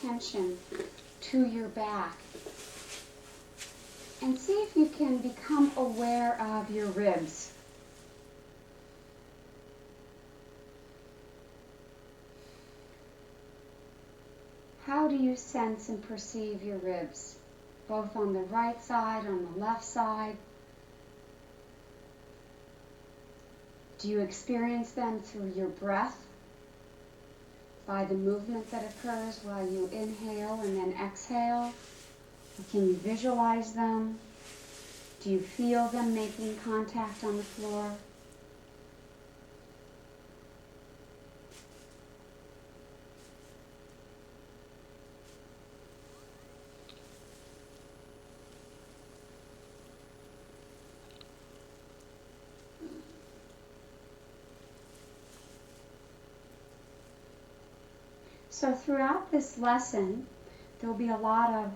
attention to your back. And see if you can become aware of your ribs. How do you sense and perceive your ribs? Both on the right side, on the left side? Do you experience them through your breath? By the movement that occurs while you inhale and then exhale? Can you visualize them? Do you feel them making contact on the floor? So throughout this lesson, there will be a lot of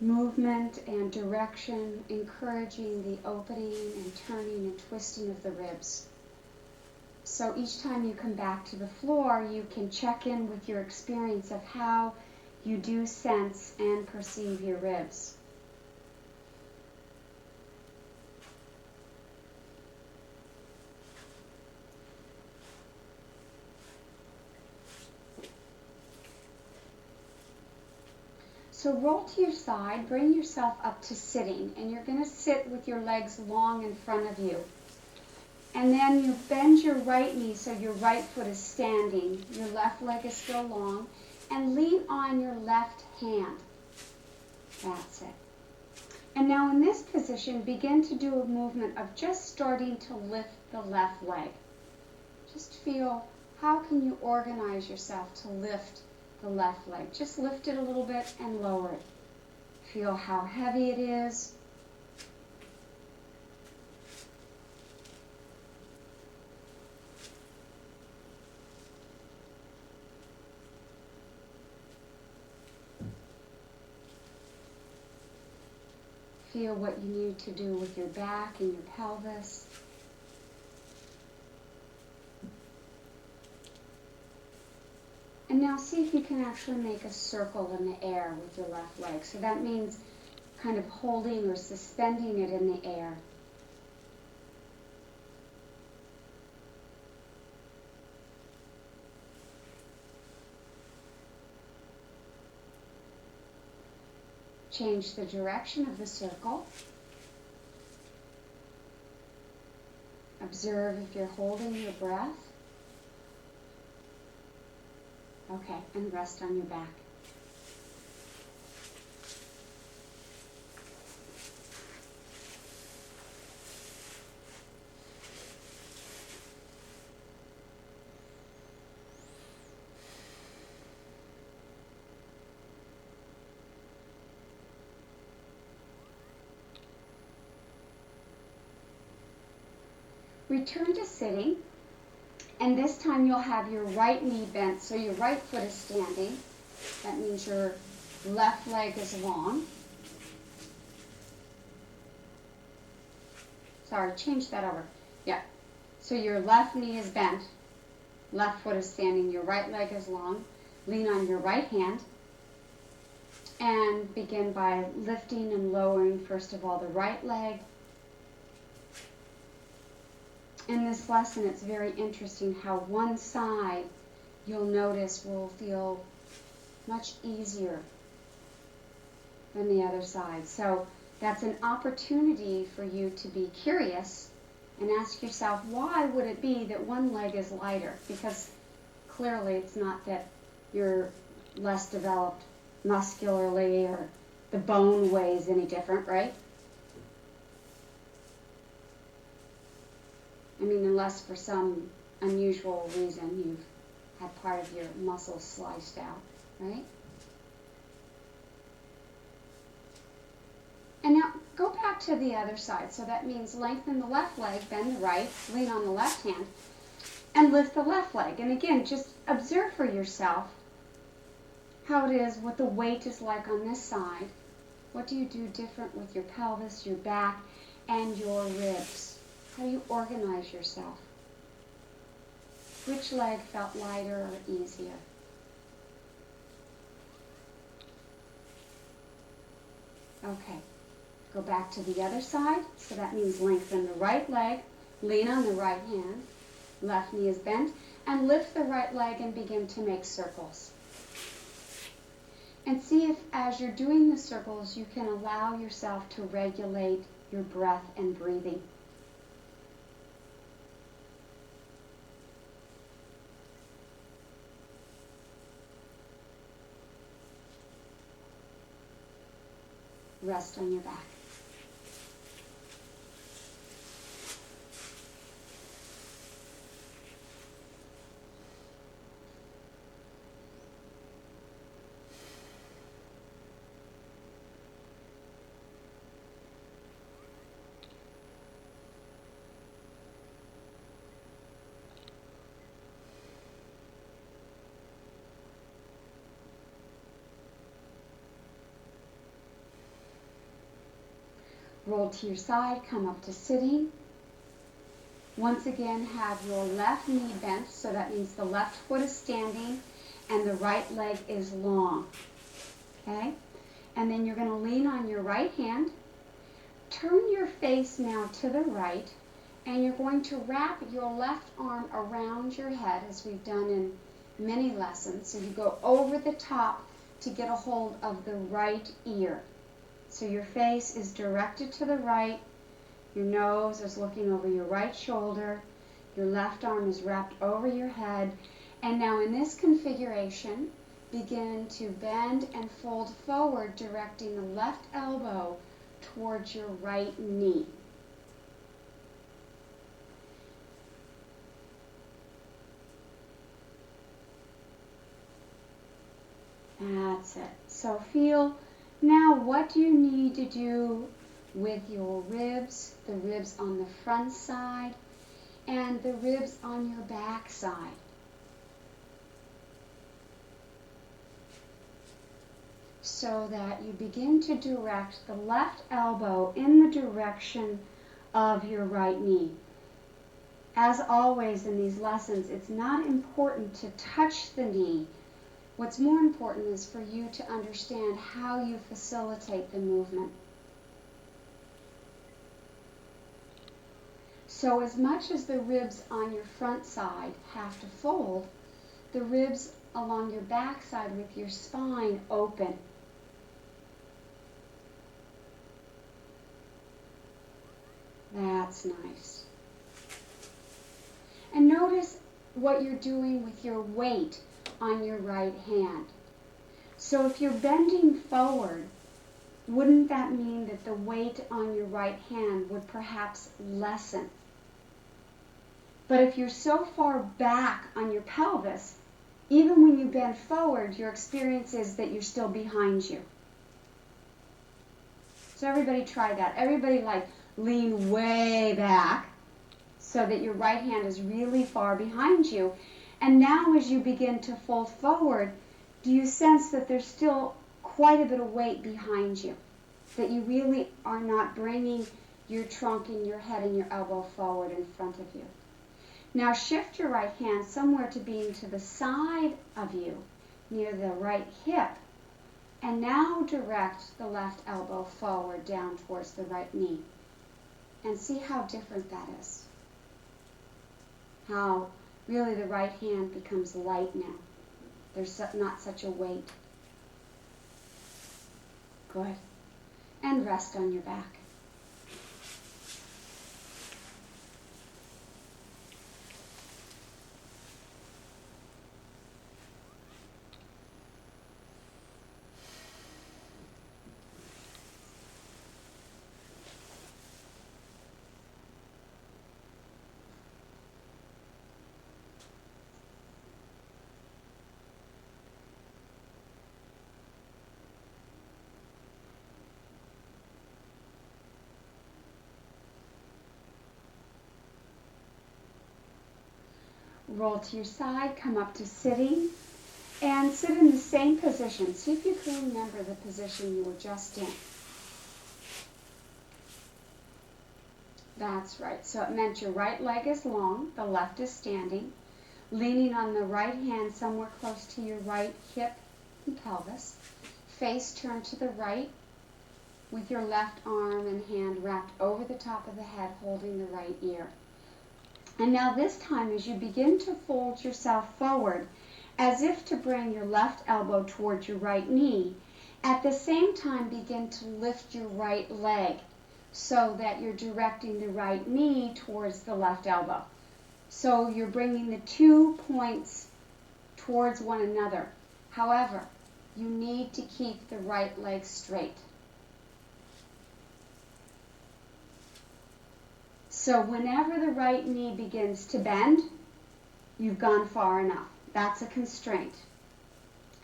movement and direction, encouraging the opening and turning and twisting of the ribs. So each time you come back to the floor, you can check in with your experience of how you do sense and perceive your ribs. So roll to your side, bring yourself up to sitting, and you're going to sit with your legs long in front of you. And then you bend your right knee so your right foot is standing, your left leg is still long, and lean on your left hand. That's it. And now in this position, begin to do a movement of just starting to lift the left leg. Just feel, how can you organize yourself to lift the left leg? Just lift it a little bit and lower it. Feel how heavy it is. Feel what you need to do with your back and your pelvis. And now see if you can actually make a circle in the air with your left leg. So that means kind of holding or suspending it in the air. Change the direction of the circle. Observe if you're holding your breath. Okay, and rest on your back. Return to sitting. And this time you'll have your right knee bent, so your right foot is standing. That means your left leg is long. Sorry, change that over. Yeah. So your left knee is bent, left foot is standing, your right leg is long. Lean on your right hand. And begin by lifting and lowering, first of all, the right leg. In this lesson, it's very interesting how one side, you'll notice, will feel much easier than the other side. So that's an opportunity for you to be curious and ask yourself, why would it be that one leg is lighter? Because clearly it's not that you're less developed muscularly or the bone weighs any different, right? I mean, unless for some unusual reason you've had part of your muscle sliced out, right? And now go back to the other side. So that means lengthen the left leg, bend the right, lean on the left hand, and lift the left leg. And again, just observe for yourself how it is, what the weight is like on this side. What do you do different with your pelvis, your back, and your ribs? How do you organize yourself? Which leg felt lighter or easier? Okay. Go back to the other side. So that means lengthen the right leg, lean on the right hand, left knee is bent, and lift the right leg and begin to make circles. And see if as you're doing the circles, you can allow yourself to regulate your breath and breathing. Rest on your back. Roll to your side, come up to sitting. Once again, have your left knee bent, so that means the left foot is standing and the right leg is long. Okay? And then you're going to lean on your right hand. Turn your face now to the right, and you're going to wrap your left arm around your head, as we've done in many lessons. So you go over the top to get a hold of the right ear. So your face is directed to the right, your nose is looking over your right shoulder, your left arm is wrapped over your head, and now in this configuration, begin to bend and fold forward, directing the left elbow towards your right knee. That's it. So feel now what do you need to do with your ribs, the ribs on the front side and the ribs on your back side. So that you begin to direct the left elbow in the direction of your right knee. As always in these lessons, it's not important to touch the knee. What's more important is for you to understand how you facilitate the movement. So as much as the ribs on your front side have to fold, the ribs along your back side with your spine open. That's nice. And notice what you're doing with your weight on your right hand. So if you're bending forward, wouldn't that mean that the weight on your right hand would perhaps lessen? But if you're so far back on your pelvis, even when you bend forward, your experience is that you're still behind you. So everybody try that. Everybody lean way back so that your right hand is really far behind you. And now as you begin to fold forward, do you sense that there's still quite a bit of weight behind you? That you really are not bringing your trunk and your head and your elbow forward in front of you. Now shift your right hand somewhere to being to the side of you, near the right hip. And now direct the left elbow forward down towards the right knee. And see how different that is. How really the right hand becomes light now. There's not such a weight. Good. And rest on your back. Roll to your side, come up to sitting, and sit in the same position. See if you can remember the position you were just in. That's right. So it meant your right leg is long, the left is standing, leaning on the right hand somewhere close to your right hip and pelvis, face turned to the right, with your left arm and hand wrapped over the top of the head, holding the right ear. And now this time, as you begin to fold yourself forward, as if to bring your left elbow towards your right knee, at the same time begin to lift your right leg so that you're directing the right knee towards the left elbow. So you're bringing the 2 points towards one another. However, you need to keep the right leg straight. So whenever the right knee begins to bend, you've gone far enough. That's a constraint.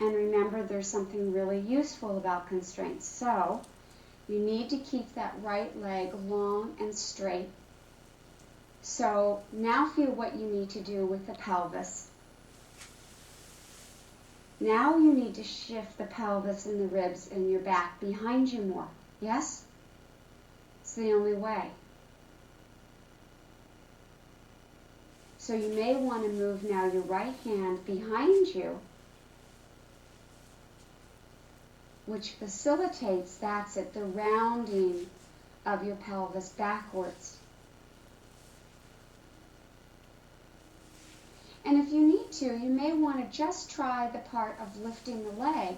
And remember, there's something really useful about constraints. So you need to keep that right leg long and straight. So now feel what you need to do with the pelvis. Now you need to shift the pelvis and the ribs and your back behind you more. Yes? It's the only way. So you may want to move now your right hand behind you, which facilitates, that's it, the rounding of your pelvis backwards. And if you need to, you may want to just try the part of lifting the leg.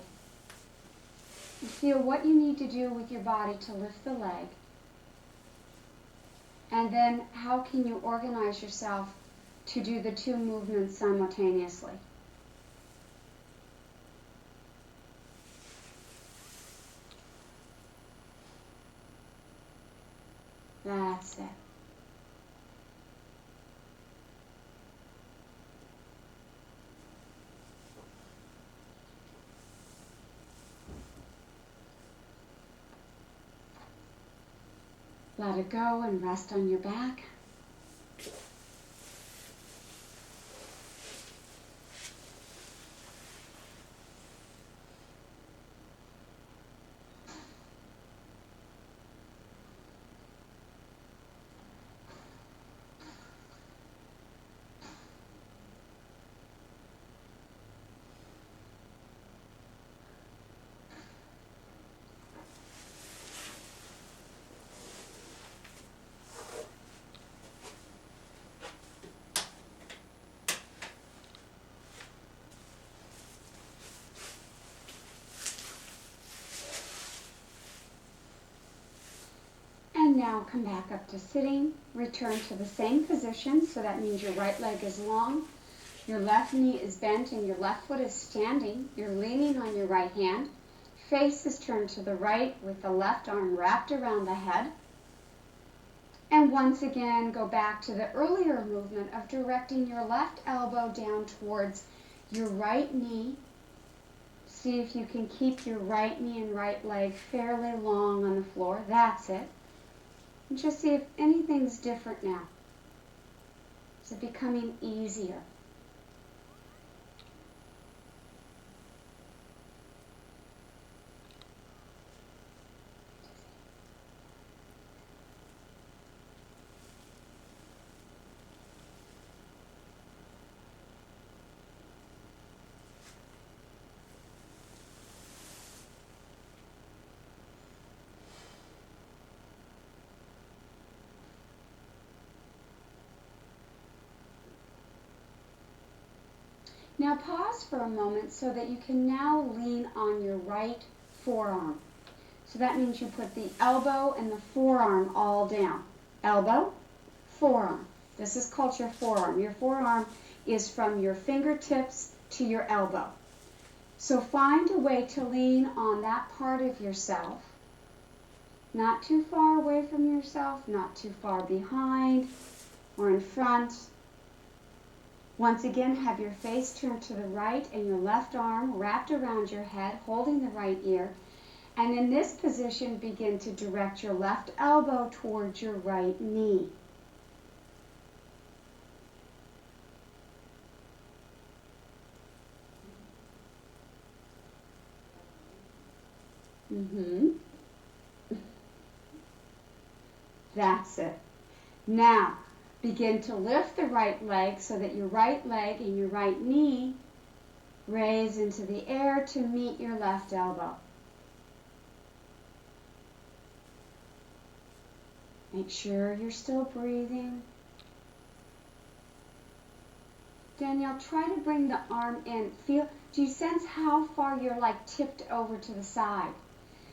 And feel what you need to do with your body to lift the leg. And then how can you organize yourself to do the 2 movements simultaneously? That's it. Let it go and rest on your back. Now come back up to sitting, return to the same position, so that means your right leg is long, your left knee is bent and your left foot is standing, you're leaning on your right hand, face is turned to the right with the left arm wrapped around the head, and once again go back to the earlier movement of directing your left elbow down towards your right knee. See if you can keep your right knee and right leg fairly long on the floor, that's it. And just see if anything's different now. Is it becoming easier? Now pause for a moment so that you can now lean on your right forearm. So that means you put the elbow and the forearm all down. Elbow, forearm. This is called your forearm. Your forearm is from your fingertips to your elbow. So find a way to lean on that part of yourself. Not too far away from yourself, not too far behind or in front. Once again, have your face turned to the right and your left arm wrapped around your head, holding the right ear. And in this position, begin to direct your left elbow towards your right knee. That's it. Now, begin to lift the right leg so that your right leg and your right knee raise into the air to meet your left elbow. Make sure you're still breathing. Danielle, try to bring the arm in. Do you sense how far you're like tipped over to the side?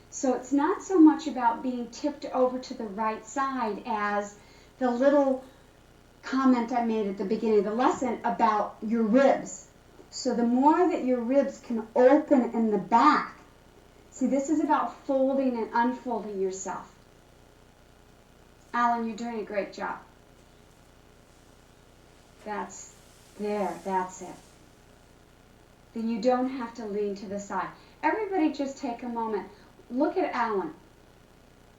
So it's not so much about being tipped over to the right side as the little comment I made at the beginning of the lesson about your ribs. So the more that your ribs can open in the back, see, this is about folding and unfolding yourself. Alan, you're doing a great job. That's it. Then you don't have to lean to the side. Everybody just take a moment. Look at Alan.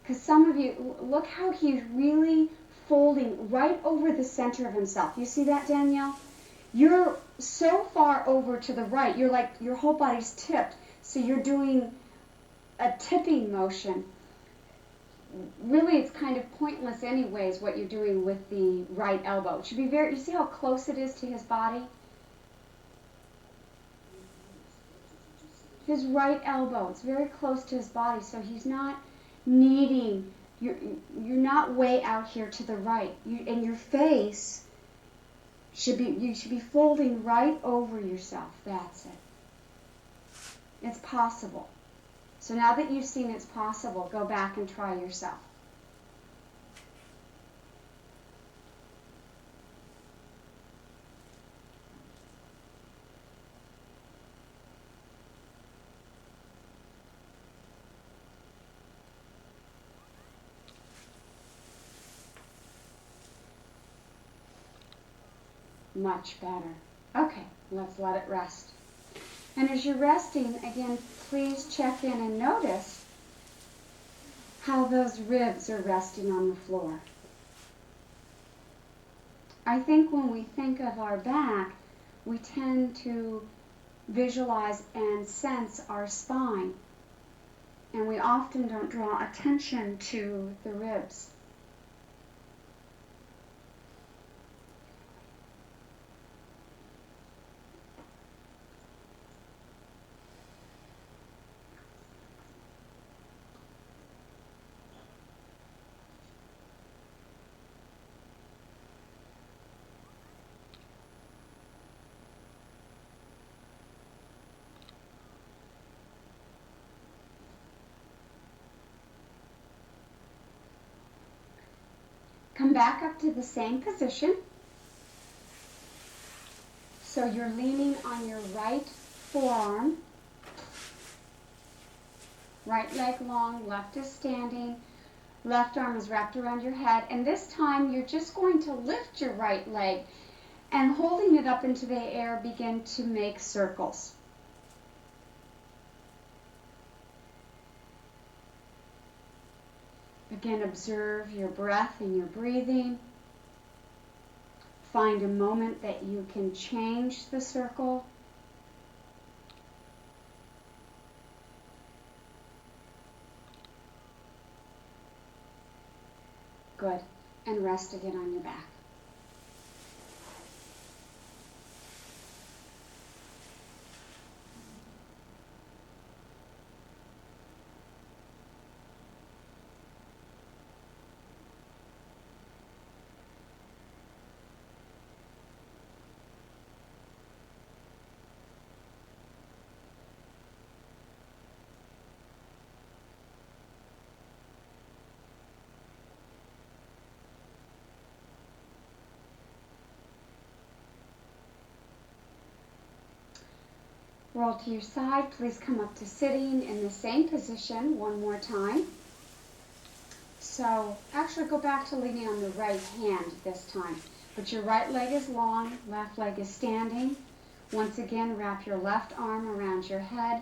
Because some of you, look how he's really folding right over the center of himself. You see that, Danielle? You're so far over to the right. You're like, your whole body's tipped. So you're doing a tipping motion. Really, it's kind of pointless anyways what you're doing with the right elbow. It should be you see how close it is to his body? His right elbow, it's very close to his body, so he's not needing, you're not way out here to the right. And your face you should be folding right over yourself. That's it. It's possible. So now that you've seen it's possible, go back and try yourself. Much better. Okay, let's let it rest. And as you're resting, again, please check in and notice how those ribs are resting on the floor. I think when we think of our back, we tend to visualize and sense our spine. And we often don't draw attention to the ribs. Come back up to the same position. So you're leaning on your right forearm. Right leg long, left is standing. Left arm is wrapped around your head. And this time you're just going to lift your right leg and holding it up into the air, begin to make circles. Again, observe your breath and your breathing. Find a moment that you can change the circle. Good. And rest again on your back. Roll to your side. Please come up to sitting in the same position one more time. So actually go back to leaning on the right hand this time. But your right leg is long, left leg is standing. Once again, wrap your left arm around your head.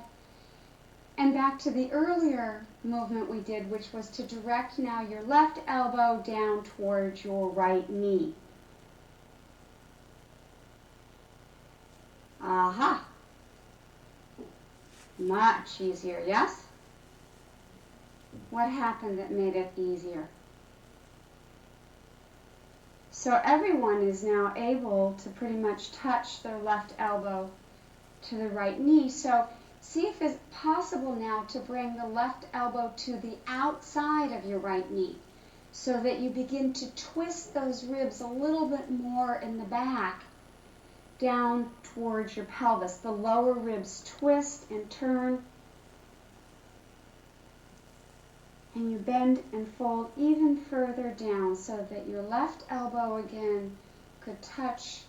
And back to the earlier movement we did, which was to direct now your left elbow down towards your right knee. Aha! Much easier, yes? What happened that made it easier? So everyone is now able to pretty much touch their left elbow to the right knee. So see if it's possible now to bring the left elbow to the outside of your right knee. so that you begin to twist those ribs a little bit more in the back down towards your pelvis. The lower ribs twist and turn, and you bend and fold even further down so that your left elbow again could touch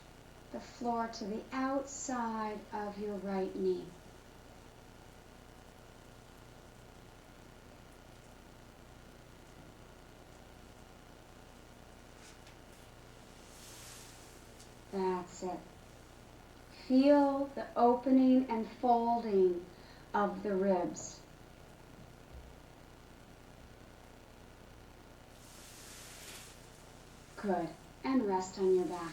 the floor to the outside of your right knee. That's it. Feel the opening and folding of the ribs. Good. And rest on your back.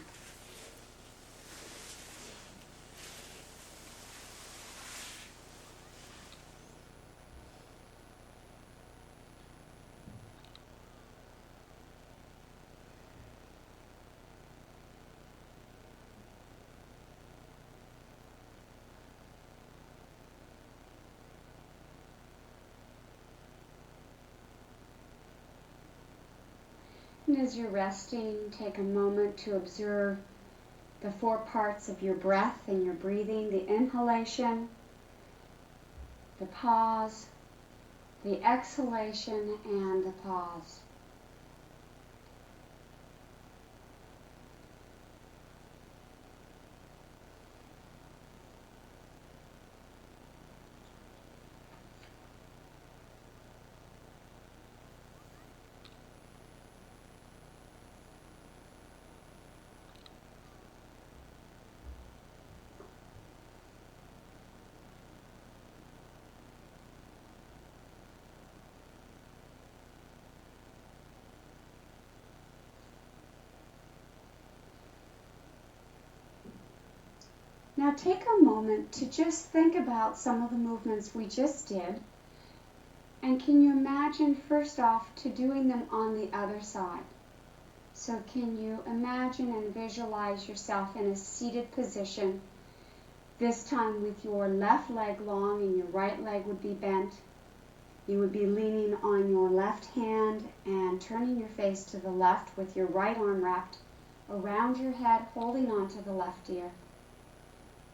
And as you're resting, take a moment to observe the 4 parts of your breath and your breathing, the inhalation, the pause, the exhalation, and the pause. Now take a moment to just think about some of the movements we just did, and can you imagine first off to doing them on the other side? So can you imagine and visualize yourself in a seated position, this time with your left leg long and your right leg would be bent. You would be leaning on your left hand and turning your face to the left with your right arm wrapped around your head, holding on to the left ear.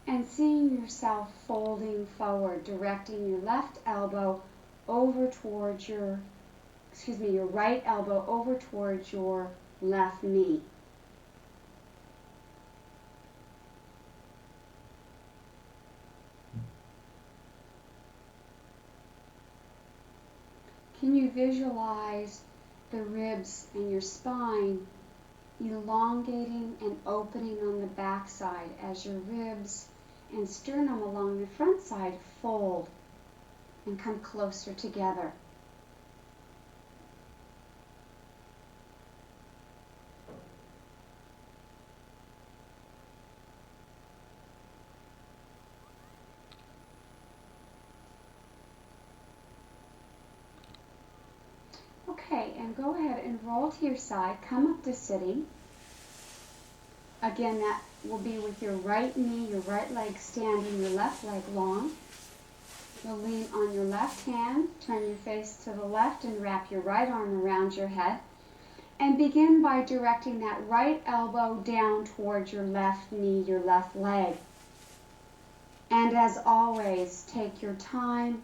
And seeing yourself folding forward, directing your left elbow over towards your right elbow over towards your left knee. Can you visualize the ribs and your spine elongating and opening on the back side as your ribs and sternum along the front side fold and come closer together? Okay, and go ahead and roll to your side, come up to sitting. Again, that will be with your right knee, your right leg standing, your left leg long. You'll lean on your left hand, turn your face to the left and wrap your right arm around your head. And begin by directing that right elbow down towards your left knee, your left leg. And as always, take your time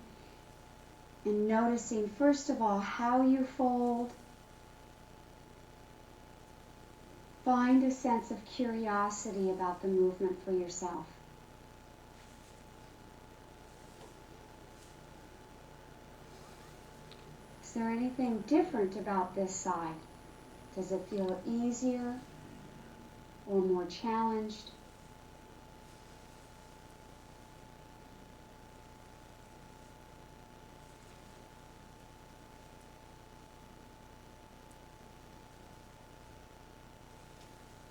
in noticing, first of all, how you fold. Find a sense of curiosity about the movement for yourself. Is there anything different about this side? Does it feel easier or more challenged?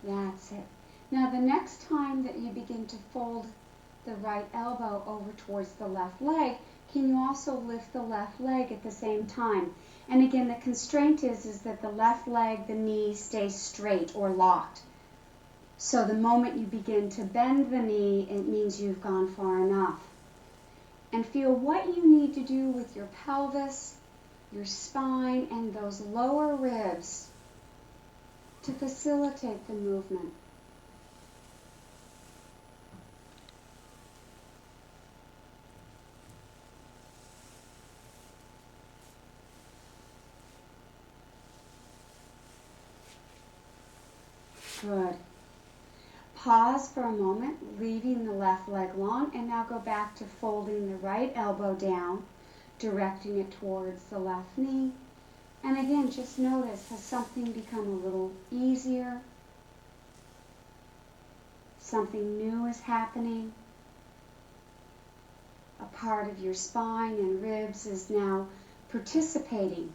That's it. Now the next time that you begin to fold the right elbow over towards the left leg, can you also lift the left leg at the same time? And again, the constraint is that the left leg, the knee, stays straight or locked. So the moment you begin to bend the knee, it means you've gone far enough. And feel what you need to do with your pelvis, your spine and those lower ribs to facilitate the movement. Good. Pause for a moment, leaving the left leg long, and now go back to folding the right elbow down, directing it towards the left knee. And again, just notice, has something become a little easier? Something new is happening? A part of your spine and ribs is now participating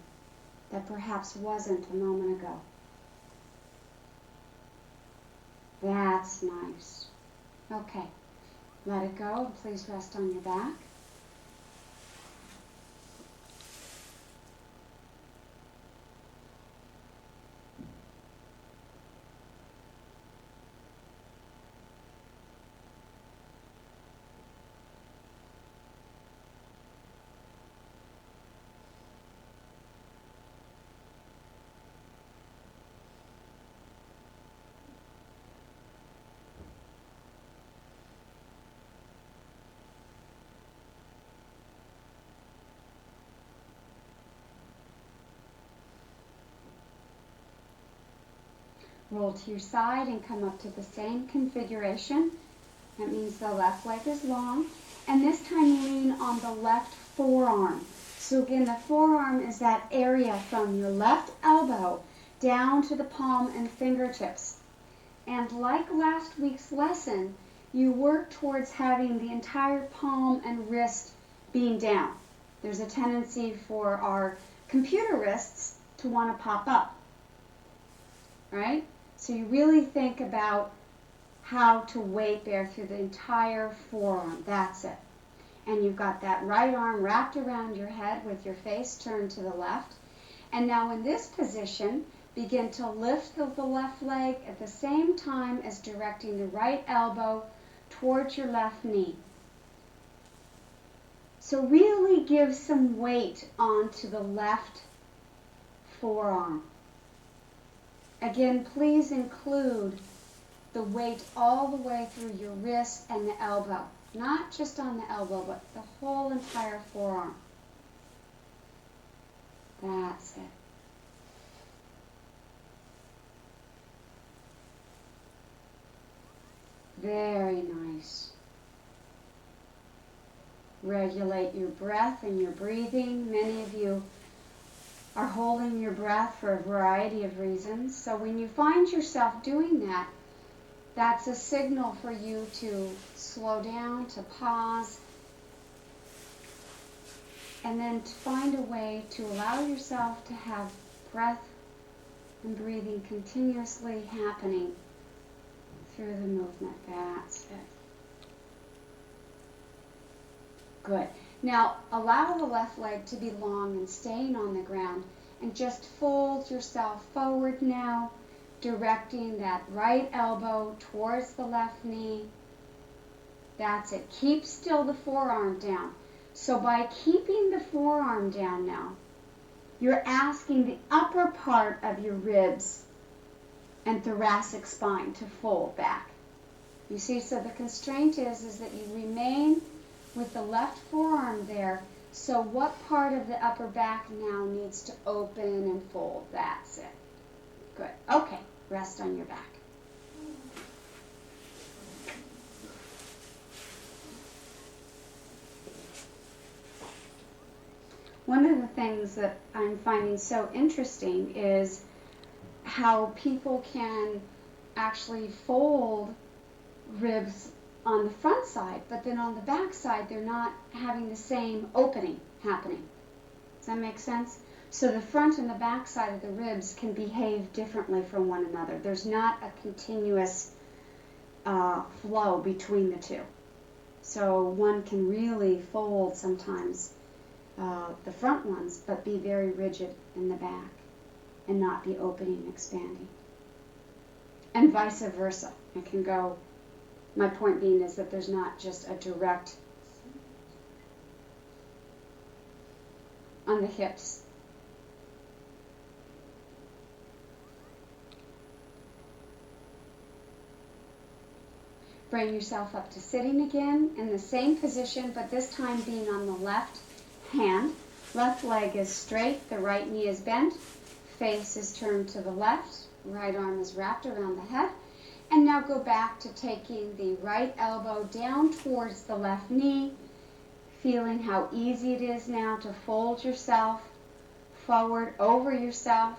that perhaps wasn't a moment ago. That's nice. Okay, let it go and please rest on your back. Roll to your side and come up to the same configuration. That means the left leg is long. And this time lean on the left forearm. So again, the forearm is that area from your left elbow down to the palm and fingertips. And like last week's lesson, you work towards having the entire palm and wrist being down. There's a tendency for our computer wrists to want to pop up, right? So you really think about how to weight bear through the entire forearm. That's it. And you've got that right arm wrapped around your head with your face turned to the left. And now in this position, begin to lift the left leg at the same time as directing the right elbow towards your left knee. So really give some weight onto the left forearm. Again, please include the weight all the way through your wrist and the elbow. Not just on the elbow, but the whole entire forearm. That's it. Very nice. Regulate your breath and your breathing. Many of you are holding your breath for a variety of reasons. So when you find yourself doing that, that's a signal for you to slow down, to pause, and then to find a way to allow yourself to have breath and breathing continuously happening through the movement. That's it. Good. Now, allow the left leg to be long and staying on the ground, and just fold yourself forward now, directing that right elbow towards the left knee. That's it. Keep still the forearm down. So by keeping the forearm down now, you're asking the upper part of your ribs and thoracic spine to fold back. You see, so the constraint is that you remain with the left forearm there. So what part of the upper back now needs to open and fold? That's it. Good. Okay, rest on your back. One of the things that I'm finding so interesting is how people can actually fold ribs on the front side, but then on the back side they're not having the same opening happening. Does that make sense? So the front and the back side of the ribs can behave differently from one another. There's not a continuous flow between the two. So one can really fold sometimes the front ones, but be very rigid in the back and not be opening and expanding. And vice versa. It can go, my point being is that there's not just a direct on the hips. Bring yourself up to sitting again in the same position, but this time being on the left hand. Left leg is straight, the right knee is bent, face is turned to the left, right arm is wrapped around the head. And now go back to taking the right elbow down towards the left knee, feeling how easy it is now to fold yourself forward over yourself.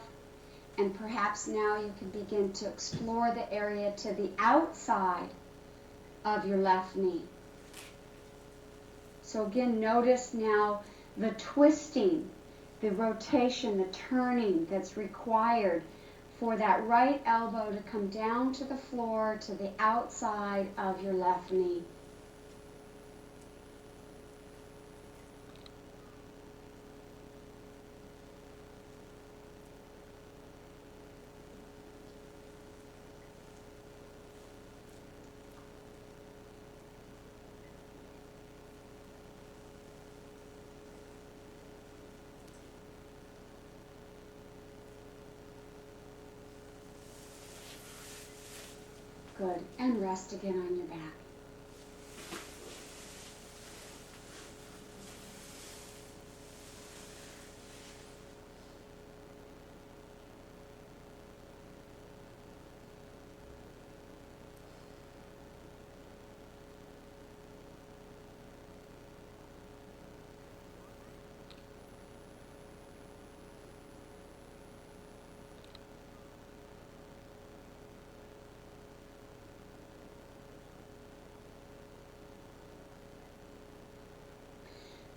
And perhaps now you can begin to explore the area to the outside of your left knee. So again, notice now the twisting, the rotation, the turning that's required for that right elbow to come down to the floor to the outside of your left knee. Good. And rest again on your back.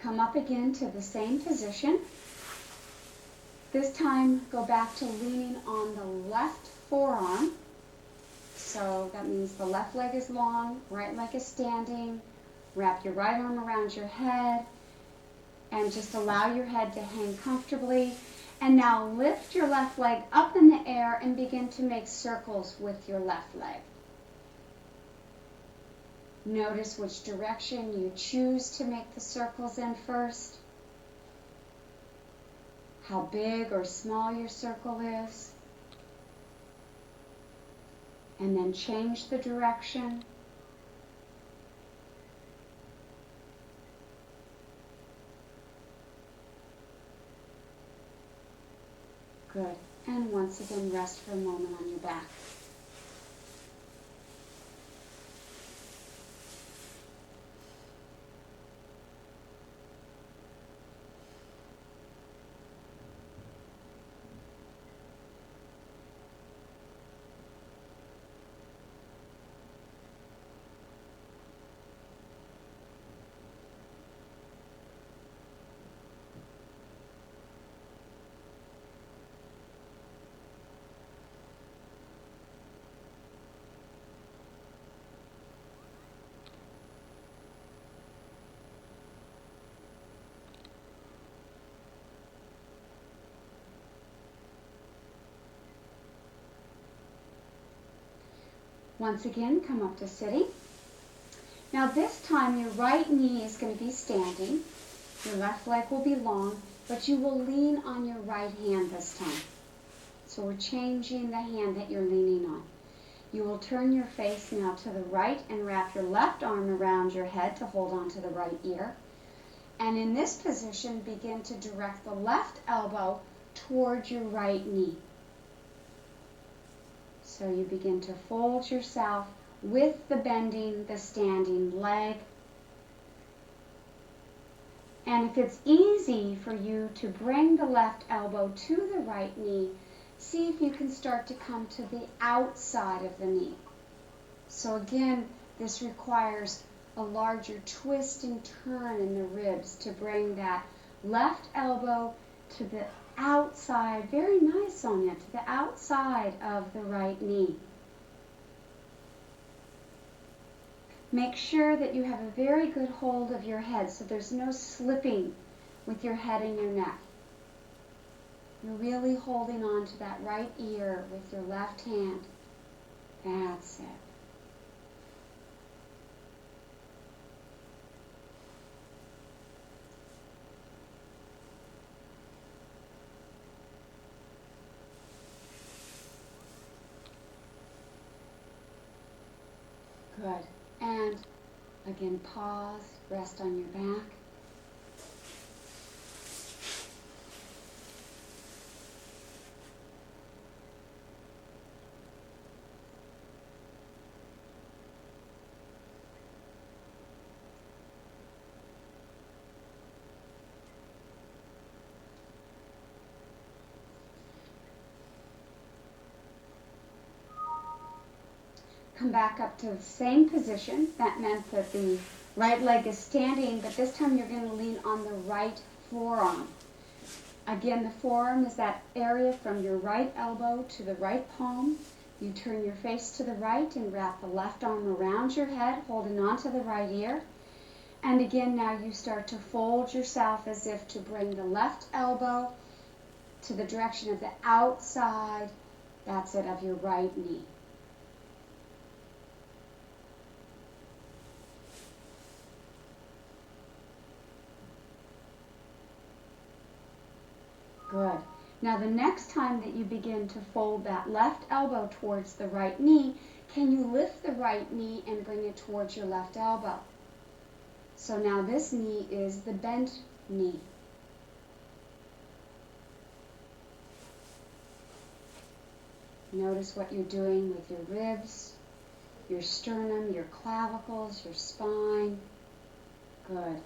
Come up again to the same position. This time, go back to leaning on the left forearm. So that means the left leg is long, right leg is standing. Wrap your right arm around your head and just allow your head to hang comfortably. And now lift your left leg up in the air and begin to make circles with your left leg. Notice which direction you choose to make the circles in first. How big or small your circle is. And then change the direction. Good. And once again, rest for a moment on your back. Once again, come up to sitting. Now this time your right knee is going to be standing. Your left leg will be long, but you will lean on your right hand this time. So we're changing the hand that you're leaning on. You will turn your face now to the right and wrap your left arm around your head to hold on to the right ear. And in this position, begin to direct the left elbow toward your right knee. So you begin to fold yourself with the bending, the standing leg. And if it's easy for you to bring the left elbow to the right knee, see if you can start to come to the outside of the knee. So again, this requires a larger twist and turn in the ribs to bring that left elbow to the outside. Very nice, Sonia, to the outside of the right knee. Make sure that you have a very good hold of your head so there's no slipping with your head and your neck. You're really holding on to that right ear with your left hand. That's it. Good. And again, pause, rest on your back. Come back up to the same position. That meant that the right leg is standing, but this time you're going to lean on the right forearm. Again, the forearm is that area from your right elbow to the right palm. You turn your face to the right and wrap the left arm around your head, holding onto the right ear. And again, now you start to fold yourself as if to bring the left elbow to the direction of the outside, that's it, of your right knee. Good. Now the next time that you begin to fold that left elbow towards the right knee, can you lift the right knee and bring it towards your left elbow? So now this knee is the bent knee. Notice what you're doing with your ribs, your sternum, your clavicles, your spine. Good.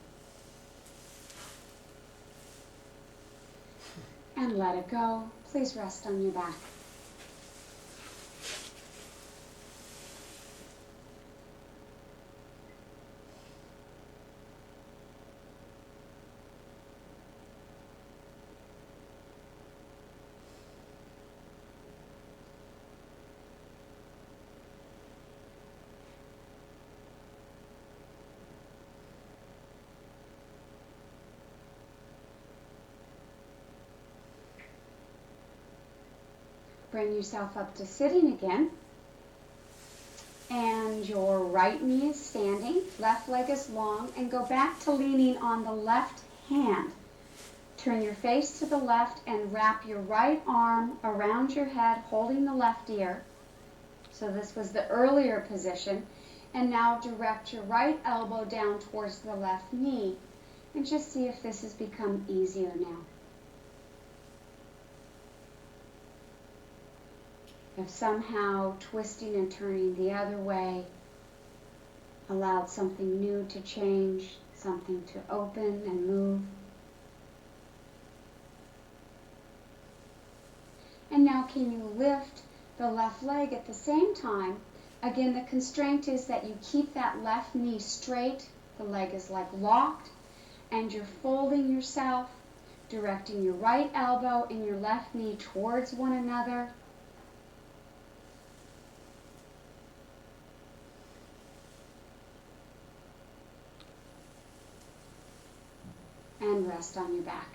And let it go. Please rest on your back. Bring yourself up to sitting again. And your right knee is standing, left leg is long, and go back to leaning on the left hand. Turn your face to the left and wrap your right arm around your head, holding the left ear. So this was the earlier position. And now direct your right elbow down towards the left knee. And just see if this has become easier now. If somehow twisting and turning the other way allowed something new to change, something to open and move. And now can you lift the left leg at the same time? Again, the constraint is that you keep that left knee straight, the leg is like locked, and you're folding yourself, directing your right elbow and your left knee towards one another. And rest on your back.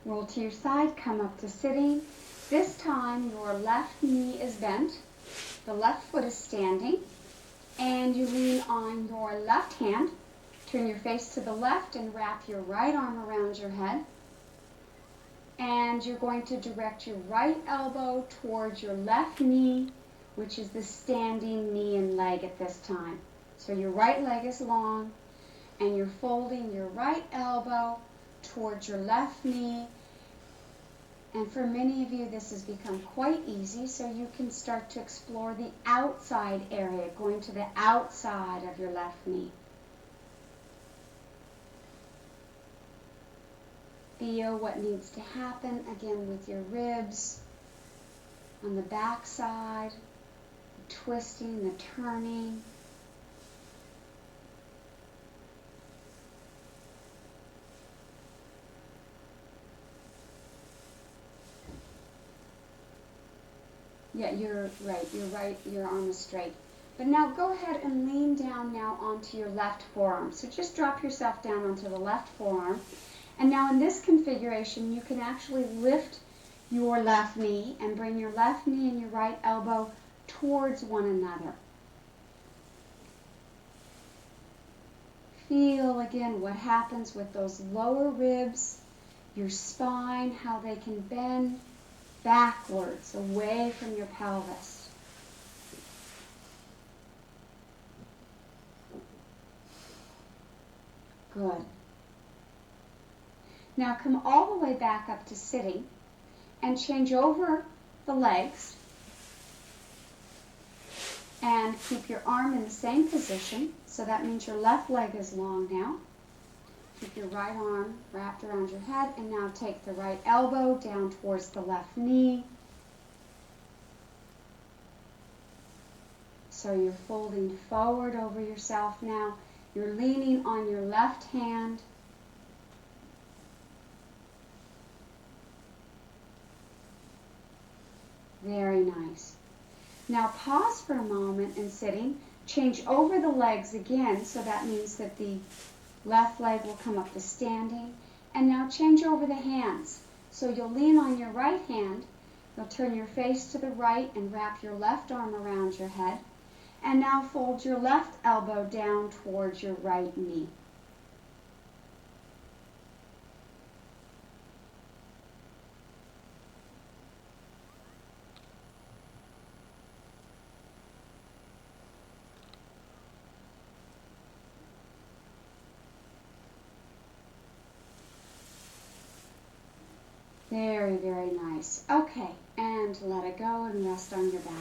Roll to your side, come up to sitting. This time your left knee is bent, the left foot is standing, and you lean on your left hand. Turn your face to the left and wrap your right arm around your head. And you're going to direct your right elbow towards your left knee, which is the standing knee and leg at this time. So your right leg is long, and you're folding your right elbow towards your left knee. And for many of you, this has become quite easy, so you can start to explore the outside area, going to the outside of your left knee. Feel what needs to happen, again, with your ribs, on the back side, the twisting, the turning. Yeah, you're right, your arm is straight. But now go ahead and lean down now onto your left forearm. So just drop yourself down onto the left forearm. And now in this configuration, you can actually lift your left knee and bring your left knee and your right elbow towards one another. Feel again what happens with those lower ribs, your spine, how they can bend backwards away from your pelvis. Good. Now come all the way back up to sitting and change over the legs and keep your arm in the same position. So that means your left leg is long now. Keep your right arm wrapped around your head, and now take the right elbow down towards the left knee. So you're folding forward over yourself now. You're leaning on your left hand. Very nice. Now pause for a moment in sitting. Change over the legs again, so that means that the left leg will come up to standing. And now change over the hands. So you'll lean on your right hand. You'll turn your face to the right and wrap your left arm around your head. And now fold your left elbow down towards your right knee. Very, very nice. Okay, and let it go and rest on your back.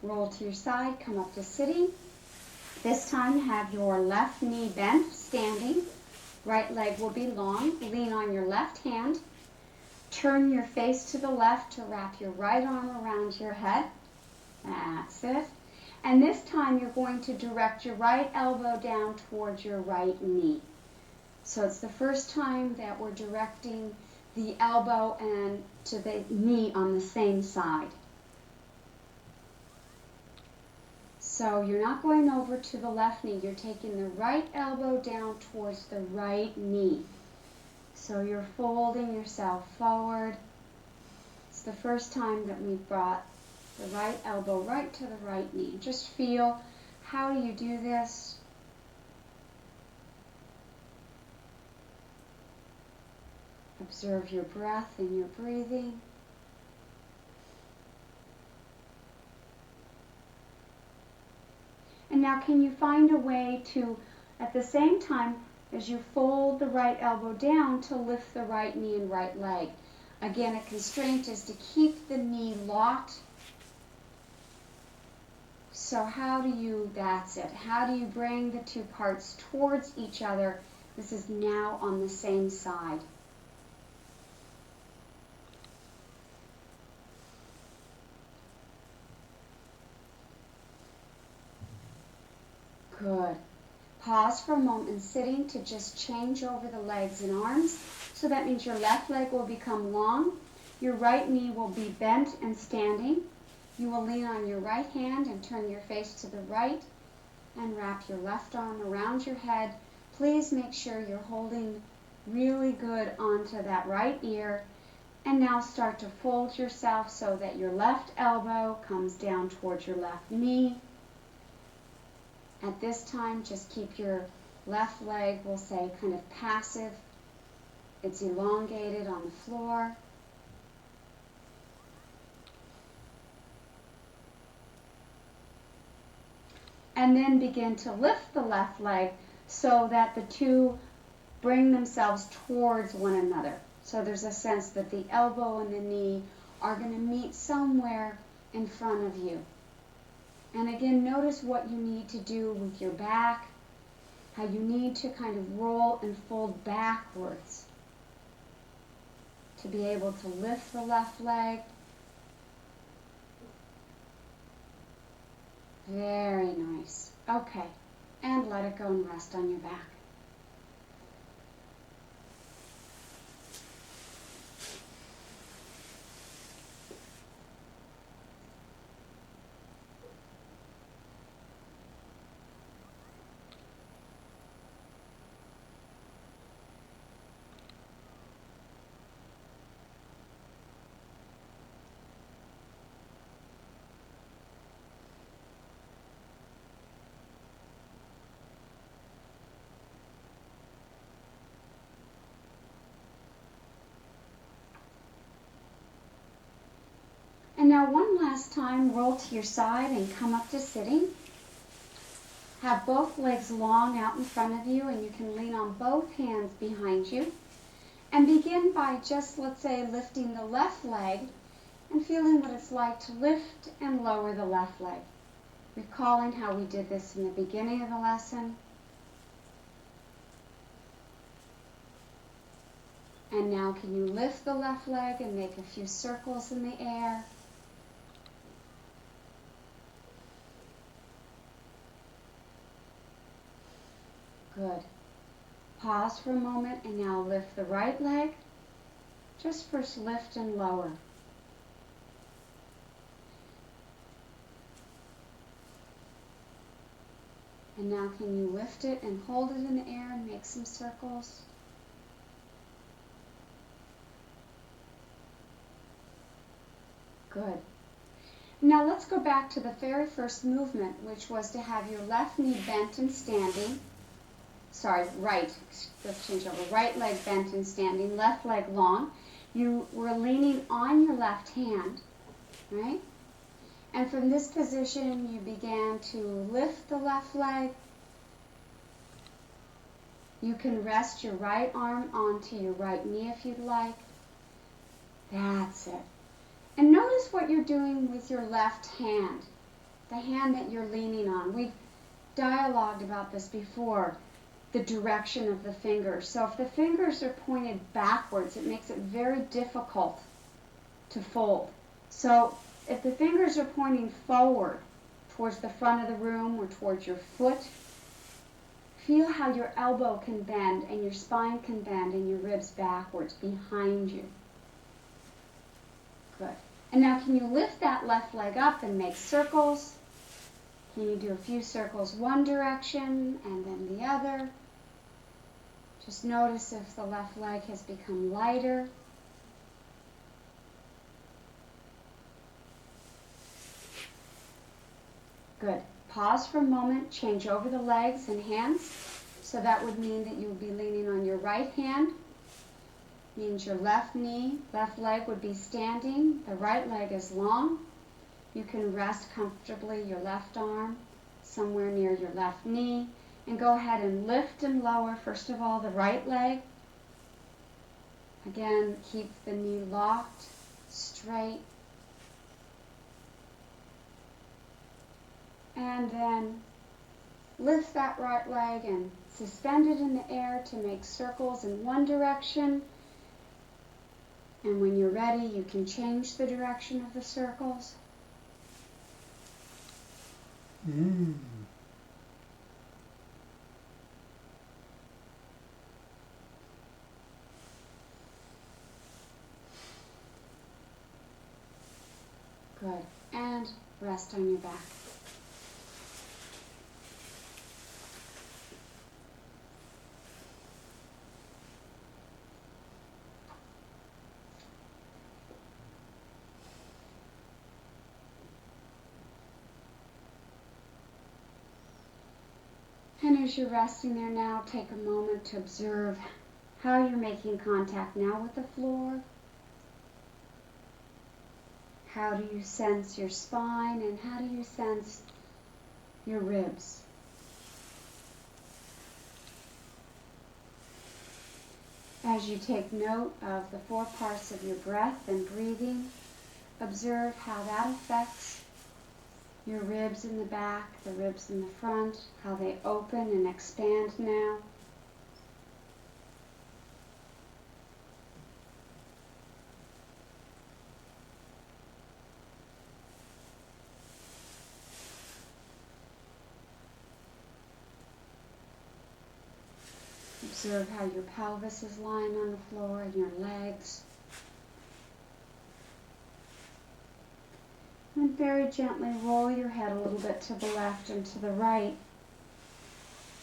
Roll to your side, come up to sitting. This time have your left knee bent, standing. Right leg will be long. Lean on your left hand. Turn your face to the left to wrap your right arm around your head. That's it. And this time you're going to direct your right elbow down towards your right knee. So it's the first time that we're directing the elbow and to the knee on the same side. So you're not going over to the left knee. You're taking the right elbow down towards the right knee. So you're folding yourself forward. It's the first time that we've brought the right elbow right to the right knee. Just feel, how do you do this? Observe your breath and your breathing. And now can you find a way to, at the same time as you fold the right elbow down, to lift the right knee and right leg? Again, a constraint is to keep the knee locked. So how do you, that's it. How do you bring the two parts towards each other? This is now on the same side. Good. Pause for a moment in sitting to just change over the legs and arms. So that means your left leg will become long. Your right knee will be bent and standing. You will lean on your right hand and turn your face to the right and wrap your left arm around your head. Please make sure you're holding really good onto that right ear. And now start to fold yourself so that your left elbow comes down towards your left knee. At this time, just keep your Left leg, we'll say, kind of passive. It's elongated on the floor. And then begin to lift the left leg so that the two bring themselves towards one another. So there's a sense that the elbow and the knee are going to meet somewhere in front of you. And again, notice what you need to do with your back, how you need to kind of roll and fold backwards to be able to lift the left leg. Very nice. Okay, and let it go and rest on your back. And now one last time, roll to your side and come up to sitting. Have both legs long out in front of you, and you can lean on both hands behind you. And begin by just, let's say, lifting the left leg and feeling what it's like to lift and lower the left leg. Recalling how we did this in the beginning of the lesson. And now can you lift the left leg and make a few circles in the air? Good. Pause for a moment and now lift the right leg. Just first lift and lower. And now can you lift it and hold it in the air and make some circles? Good. Now let's go back to the very first movement, which was to have your left knee bent and standing. Let's change over. Right leg bent and standing, left leg long. You were leaning on your left hand, right? And from this position, you began to lift the left leg. You can rest your right arm onto your right knee if you'd like. That's it. And notice what you're doing with your left hand, the hand that you're leaning on. We've dialogued about this before, the direction of the fingers. So if the fingers are pointed backwards, it makes it very difficult to fold. So if the fingers are pointing forward, towards the front of the room or towards your foot, feel how your elbow can bend and your spine can bend and your ribs backwards behind you. Good. And now can you lift that left leg up and make circles? Can you do a few circles one direction and then the other? Just notice if the left leg has become lighter. Good. Pause for a moment, change over the legs and hands. So that would mean that you would be leaning on your right hand. Means your left knee, left leg would be standing. The right leg is long. You can rest comfortably your left arm somewhere near your left knee. And go ahead and lift and lower, first of all, the right leg. Again, keep the knee locked, straight. And then lift that right leg and suspend it in the air to make circles in one direction. And when you're ready, you can change the direction of the circles. Good. And rest on your back. And as you're resting there now, take a moment to observe how you're making contact now with the floor. How do you sense your spine, and how do you sense your ribs? As you take note of the 4 parts of your breath and breathing, observe how that affects your ribs in the back, the ribs in the front, how they open and expand now. Observe how your pelvis is lying on the floor and your legs. And very gently roll your head a little bit to the left and to the right.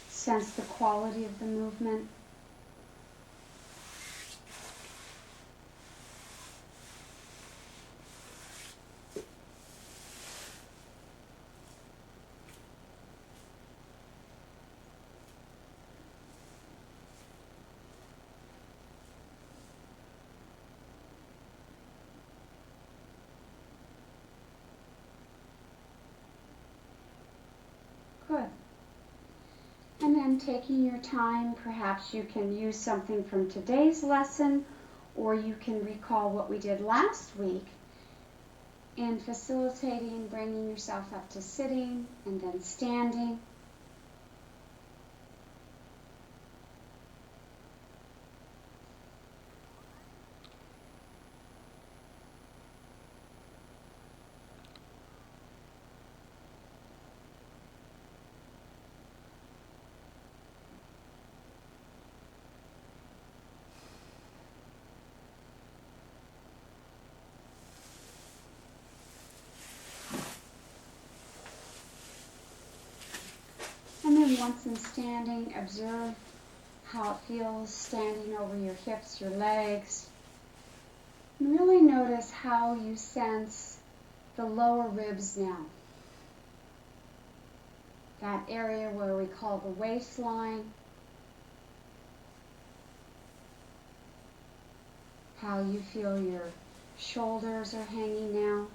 Sense the quality of the movement. Good. And then taking your time, perhaps you can use something from today's lesson, or you can recall what we did last week in facilitating bringing yourself up to sitting and then standing. And then once in standing, observe how it feels standing over your hips, your legs. And really notice how you sense the lower ribs now. That area where we call the waistline. How you feel your shoulders are hanging now.